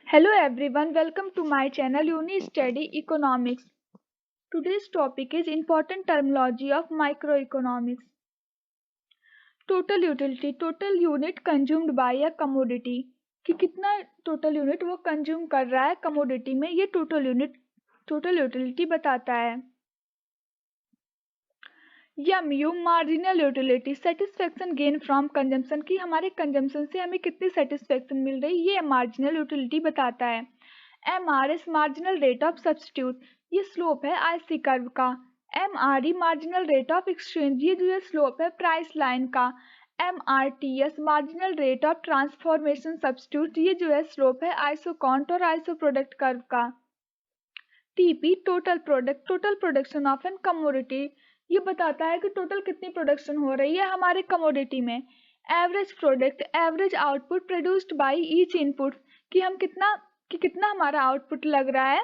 Hello everyone, welcome to my channel Uni Study Economics. Today's topic is important terminology of microeconomics. Total utility, total unit consumed by a commodity कि कितना total unit वो consume कर रहा है commodity में, ये total utility बताता है. MU marginal utility, satisfaction gain from consumption कि हमारे consumption से हमें कितनी satisfaction मिल रही, ये marginal utility बताता है. MRS marginal rate of substitute, ये slope है IC कर्व का. MRE marginal rate of exchange, ये जो है slope है price line का. MRTS marginal rate of transformation substitute, ये जो है slope है isocont और isoproduct कर्व का. TP total product, total production of an commodity, ये बताता है कि टोटल कितनी प्रोडक्शन हो रही है हमारे कमोडिटी में. Average product, average output produced by each input कि कितना हमारा आउटपुट लग रहा है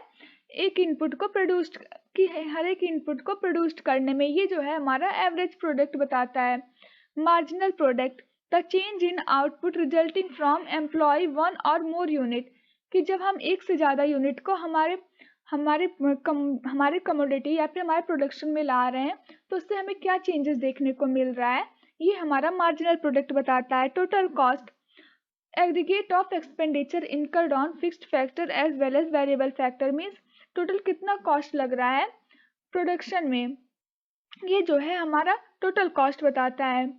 एक इनपुट को प्रोड्यूस्ड कि हर एक इनपुट को प्रोड्यूस्ड करने में, ये जो है हमारा एवरेज प्रोडक्ट बताता है. Marginal product, the change in output resulting from employ one और मोर यूनिट कि जब हम एक से ज़्यादा यूनिट को हमारे कमोडिटी या फिर हमारे प्रोडक्शन में ला रहे हैं तो उससे हमें क्या चेंजेस देखने को मिल रहा है, ये हमारा मार्जिनल प्रोडक्ट बताता है. Total cost, aggregate of expenditure incurred on fixed factor as well as variable factor, means total कितना कॉस्ट लग रहा है प्रोडक्शन में, ये जो है हमारा टोटल कॉस्ट बताता है.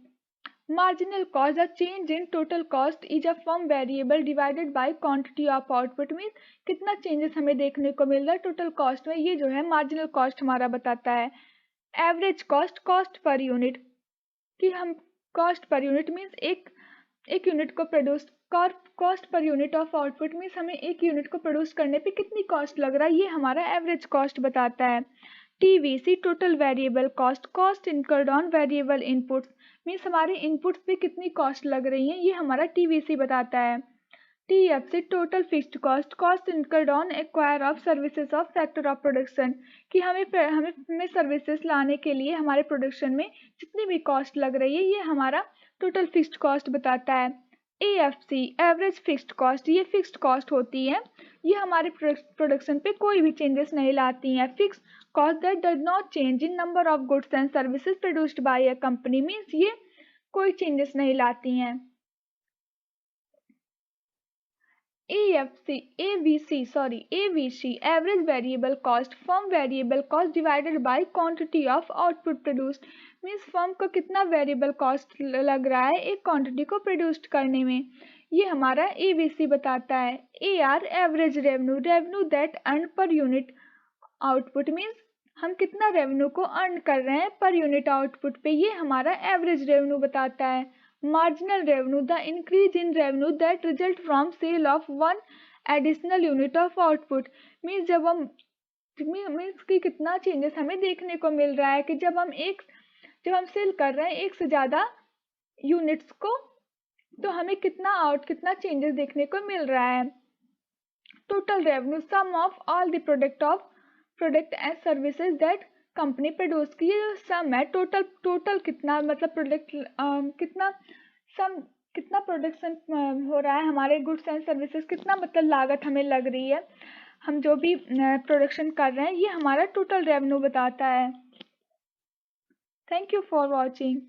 Marginal cost, the change in total cost is a firm variable divided by quantity of output, means कितना changes हमें देखने को मिल रहा है टोटल कॉस्ट में, ये जो है मार्जिनल कॉस्ट हमारा बताता है. Average cost, cost per unit कि हम कॉस्ट पर यूनिट मीन्स एक यूनिट को produce, cost per unit of output means हमें एक यूनिट को प्रोड्यूस करने पे कितनी कॉस्ट लग रहा है, ये हमारा एवरेज कॉस्ट बताता है. TVC total variable cost, cost incurred on variable inputs means हमारे इनपुट्स पे कितनी कॉस्ट लग रही है, ये हमारा TVC बताता है. TFC total fixed cost, cost incurred on acquire of services of factor of production कि हमें सर्विसेज लाने के लिए हमारे प्रोडक्शन में जितनी भी कॉस्ट लग रही है, ये हमारा टोटल फिक्स्ड कॉस्ट बताता है. AFC एवरेज फिक्स्ड कॉस्ट, ये फिक्स्ड कॉस्ट होती है, ये हमारे प्रोडक्शन पे कोई भी चेंजेस नहीं लाती हैं. Fix cost that does not change in number of goods and services produced by a company, means ये कोई चेंजेस नहीं लाती हैं. AVC average variable cost, firm variable cost divided by quantity of output produced, means firm को कितना variable cost लग रहा है एक क्वांटिटी को प्रोड्यूस्ड करने में, ये हमारा AVC बताता है. AR average revenue, revenue that earn per unit output, means हम कितना रेवेन्यू को अर्न कर रहे हैं पर यूनिट आउटपुट पे, ये हमारा एवरेज रेवेन्यू बताता है. Marginal revenue, the increase in revenue that result from sale of one additional unit of output, means means कि कितना चेंजेस हमें देखने को मिल रहा है कि जब हम सेल कर रहे हैं एक से ज़्यादा यूनिट्स को तो हमें कितना चेंजेस देखने को मिल रहा है. Total revenue, sum of all the product and services that company produce की, ये जो सम है टोटल कितना मतलब प्रोडक्ट कितना प्रोडक्शन हो रहा है हमारे गुड्स एंड सर्विसेज, कितना मतलब लागत हमें लग रही है हम जो भी प्रोडक्शन कर रहे हैं, ये हमारा टोटल रेवेन्यू बताता है. Thank you for watching.